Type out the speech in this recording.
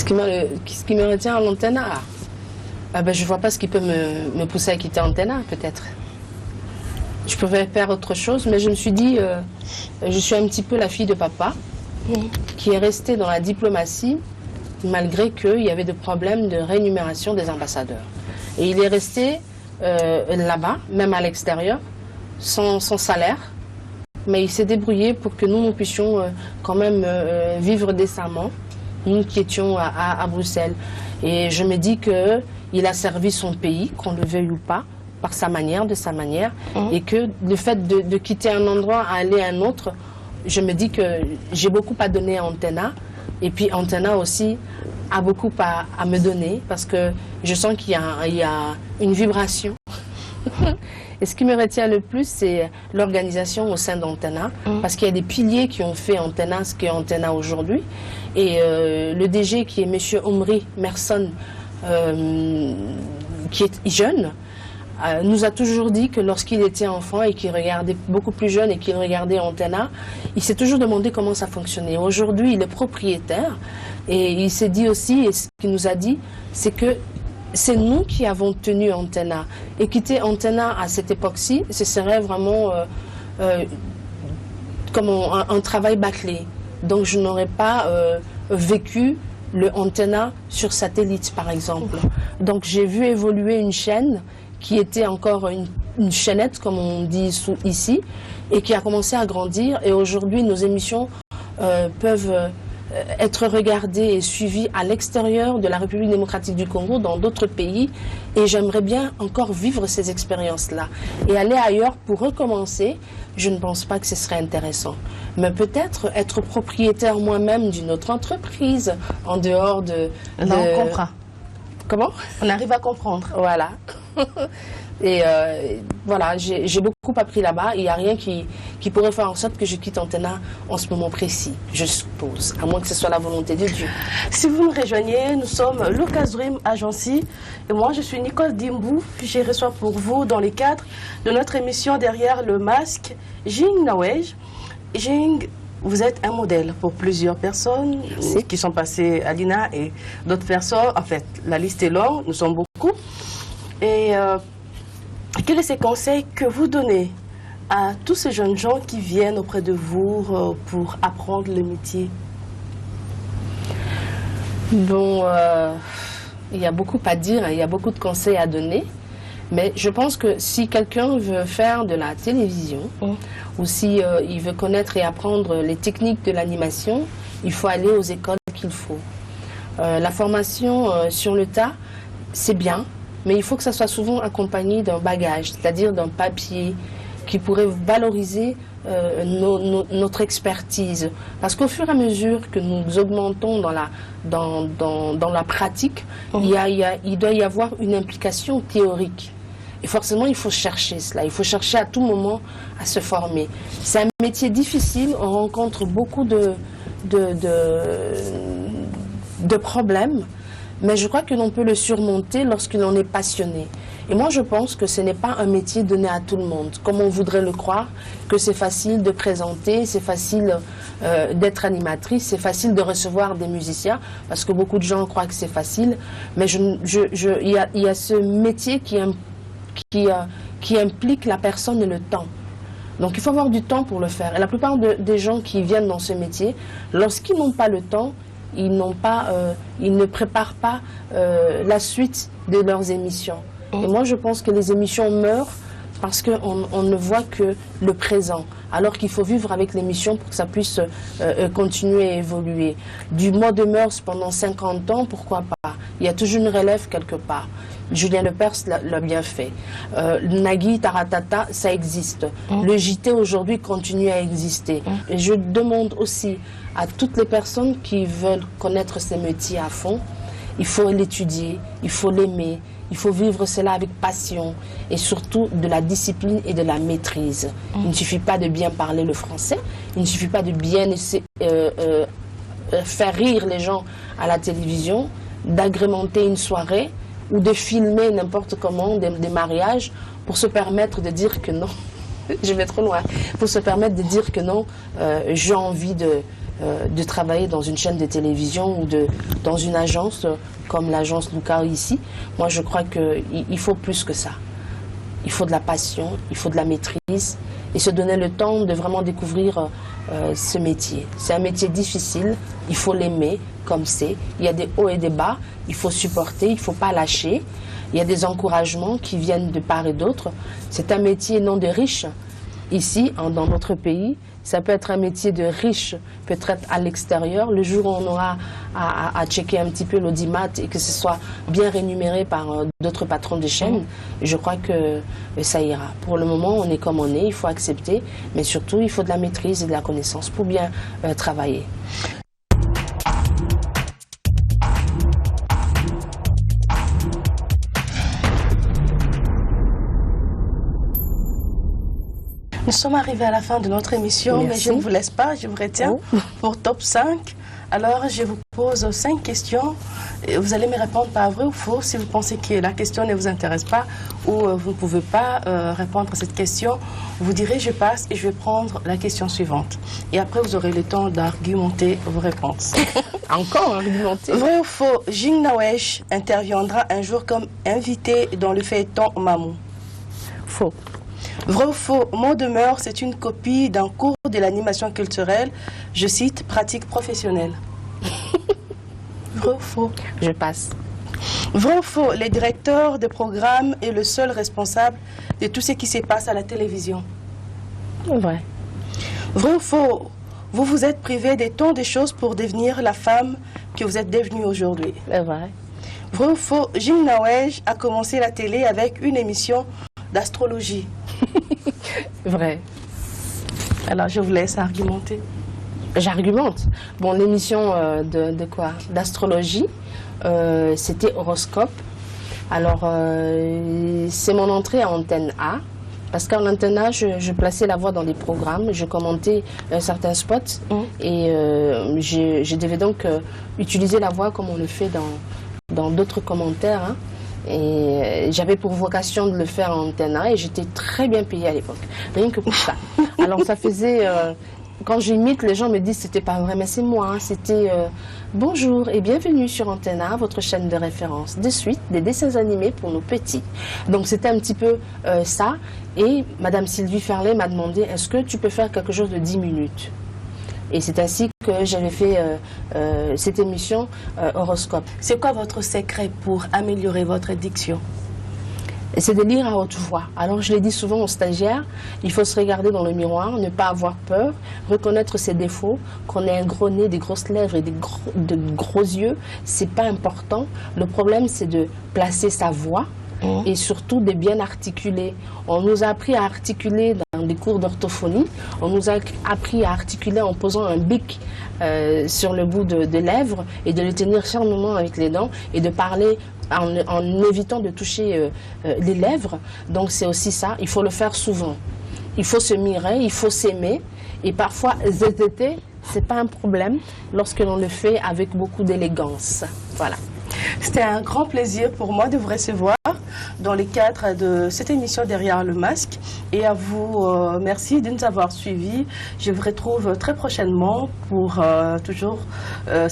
Ce qui me retient à l'Antena, je ne vois pas ce qui peut me pousser à quitter Antena, peut-être. Je pouvais faire autre chose, mais je me suis dit, je suis un petit peu la fille de papa, qui est restée dans la diplomatie, malgré qu'il y avait des problèmes de rémunération des ambassadeurs. Et il est resté là-bas, même à l'extérieur, sans salaire, mais il s'est débrouillé pour que nous puissions quand même vivre décemment, nous qui étions à Bruxelles. Et je me dis qu'il a servi son pays, qu'on le veuille ou pas, par sa manière, de sa manière, et que le fait de quitter un endroit à aller à un autre, je me dis que j'ai beaucoup à donner à Antena, et puis Antena aussi a beaucoup à me donner, parce que je sens qu'il y a une vibration. Et ce qui me retient le plus, c'est l'organisation au sein d'Antena, parce qu'il y a des piliers qui ont fait Antena ce qu'est Antena aujourd'hui, et le DG qui est M. Omri Merson, qui est jeune, nous a toujours dit que lorsqu'il était enfant et qu'il regardait beaucoup plus jeune et qu'il regardait Antena, il s'est toujours demandé comment ça fonctionnait. Aujourd'hui, il est propriétaire et il s'est dit aussi, et ce qu'il nous a dit, c'est que c'est nous qui avons tenu Antena. Et quitter Antena à cette époque-ci, ce serait vraiment comme un travail bâclé. Donc je n'aurais pas vécu le Antena sur satellite, par exemple. Donc j'ai vu évoluer une chaîne qui était encore une chaînette, comme on dit ici, et qui a commencé à grandir. Et aujourd'hui, nos émissions peuvent être regardées et suivies à l'extérieur de la République démocratique du Congo, dans d'autres pays. Et j'aimerais bien encore vivre ces expériences-là. Et aller ailleurs pour recommencer, je ne pense pas que ce serait intéressant. Mais peut-être être propriétaire moi-même d'une autre entreprise, en dehors de... Là, on comprend. Comment? On arrive à comprendre. Voilà. Et voilà, j'ai beaucoup appris là-bas. Il n'y a rien qui pourrait faire en sorte que je quitte Antena en ce moment précis, je suppose, à moins que ce soit la volonté de Dieu. Si vous me rejoignez, nous sommes Lucas Dream Agency et moi je suis Nicole Dimbou. Je reçois pour vous dans le cadre de notre émission Derrière le masque, Jing Nawej. Jing, vous êtes un modèle pour plusieurs personnes qui sont passées à l'INA et d'autres personnes. En fait, la liste est longue, nous sommes beaucoup. Et quels sont ces conseils que vous donnez à tous ces jeunes gens qui viennent auprès de vous pour apprendre le métier? Bon, il y a beaucoup à dire, il y a beaucoup de conseils à donner. Mais je pense que si quelqu'un veut faire de la télévision, ou si il veut connaître et apprendre les techniques de l'animation, il faut aller aux écoles qu'il faut. La formation sur le tas, c'est bien, mais il faut que ça soit souvent accompagné d'un bagage, c'est-à-dire d'un papier qui pourrait valoriser notre expertise. Parce qu'au fur et à mesure que nous augmentons dans la pratique, il doit y avoir une implication théorique. Et forcément, il faut chercher cela. Il faut chercher à tout moment à se former. C'est un métier difficile. On rencontre beaucoup de problèmes. Mais je crois que l'on peut le surmonter lorsque l'on est passionné. Et moi, je pense que ce n'est pas un métier donné à tout le monde, comme on voudrait le croire, que c'est facile de présenter, c'est facile d'être animatrice, c'est facile de recevoir des musiciens, parce que beaucoup de gens croient que c'est facile. Mais il y a ce métier qui implique la personne et le temps. Donc il faut avoir du temps pour le faire. Et la plupart des gens qui viennent dans ce métier, lorsqu'ils n'ont pas le temps, ils ne préparent pas la suite de leurs émissions. Et moi je pense que les émissions meurent parce qu'on ne voit que le présent, alors qu'il faut vivre avec l'émission pour que ça puisse continuer à évoluer. Du mois de mœurs pendant 50 ans, pourquoi pas? Il y a toujours une relève quelque part. Julien Lepers l'a bien fait. Nagui, Taratata, ça existe. Le JT aujourd'hui continue à exister. Et je demande aussi à toutes les personnes qui veulent connaître ces métiers à fond, il faut l'étudier, il faut l'aimer, il faut vivre cela avec passion et surtout de la discipline et de la maîtrise. Il ne suffit pas de bien parler le français, il ne suffit pas de bien faire rire les gens à la télévision, d'agrémenter une soirée ou de filmer n'importe comment des mariages pour se permettre de dire que non. Je vais trop loin. Pour se permettre de dire que non, j'ai envie de travailler dans une chaîne de télévision ou dans une agence comme l'agence Luca ici. Moi, je crois qu'il faut plus que ça. Il faut de la passion, il faut de la maîtrise et se donner le temps de vraiment découvrir ce métier. C'est un métier difficile, il faut l'aimer comme c'est. Il y a des hauts et des bas, il faut supporter, il ne faut pas lâcher. Il y a des encouragements qui viennent de part et d'autre. C'est un métier non de riches. Ici, dans notre pays, ça peut être un métier de riche, peut-être à l'extérieur. Le jour où on aura à checker un petit peu l'audimat et que ce soit bien rémunéré par d'autres patrons de chaîne, je crois que ça ira. Pour le moment, on est comme on est, il faut accepter, mais surtout, il faut de la maîtrise et de la connaissance pour bien travailler. Nous sommes arrivés à la fin de notre émission, Merci. mais je ne vous laisse pas, je vous retiens pour top 5. Alors, je vous pose 5 questions. Et vous allez me répondre par vrai ou faux. Si vous pensez que la question ne vous intéresse pas ou vous ne pouvez pas répondre à cette question, vous direz je passe et je vais prendre la question suivante. Et après, vous aurez le temps d'argumenter vos réponses. Encore argumenter. Vrai ou faux, Jing Nawesh interviendra un jour comme invité dans le feuilleton Mamou. Faux. Vrai ou faux, Mot de Mœurs, c'est une copie d'un cours de l'animation culturelle, je cite, pratique professionnelle. Vrai ou faux? Je passe. Vrai ou faux, le directeur de programme est le seul responsable de tout ce qui se passe à la télévision. Vrai. Vrai ou faux, vous vous êtes privé de tant de choses pour devenir la femme que vous êtes devenue aujourd'hui. Vrai. Vrai ou faux, Jing Nawej a commencé la télé avec une émission d'astrologie. Vrai. Alors je vous laisse argumenter. J'argumente. Bon, l'émission de quoi? D'astrologie, c'était horoscope. Alors, c'est mon entrée à Antenne A. Parce qu'en Antenne A, je plaçais la voix dans les programmes, je commentais certains spots et je devais donc utiliser la voix comme on le fait dans d'autres commentaires. Hein. Et j'avais pour vocation de le faire en Antenne A et j'étais très bien payée à l'époque, rien que pour ça. Alors ça faisait, quand j'imite, les gens me disent c'était pas vrai, mais c'est moi, hein. C'était bonjour et bienvenue sur Antenne A, votre chaîne de référence. De suite, des dessins animés pour nos petits. Donc c'était un petit peu ça. Et Madame Sylvie Ferlet m'a demandé est-ce que tu peux faire quelque chose de 10 minutes? Et c'est ainsi que j'avais fait cette émission horoscope. C'est quoi votre secret pour améliorer votre diction? C'est de lire à haute voix. Alors je l'ai dit souvent aux stagiaires, il faut se regarder dans le miroir, ne pas avoir peur, reconnaître ses défauts, qu'on ait un gros nez, des grosses lèvres et de gros yeux, c'est pas important. Le problème c'est de placer sa voix et surtout de bien articuler. On nous a appris à articuler dans des cours d'orthophonie, on nous a appris à articuler en posant un bic sur le bout de lèvres et de le tenir fermement avec les dents et de parler en évitant de toucher les lèvres. Donc c'est aussi ça, il faut le faire souvent. Il faut se mirer, il faut s'aimer et parfois zététer, c'est pas un problème lorsque l'on le fait avec beaucoup d'élégance. Voilà. C'était un grand plaisir pour moi de vous recevoir dans le cadre de cette émission Derrière le masque. Et à vous, merci de nous avoir suivis. Je vous retrouve très prochainement pour toujours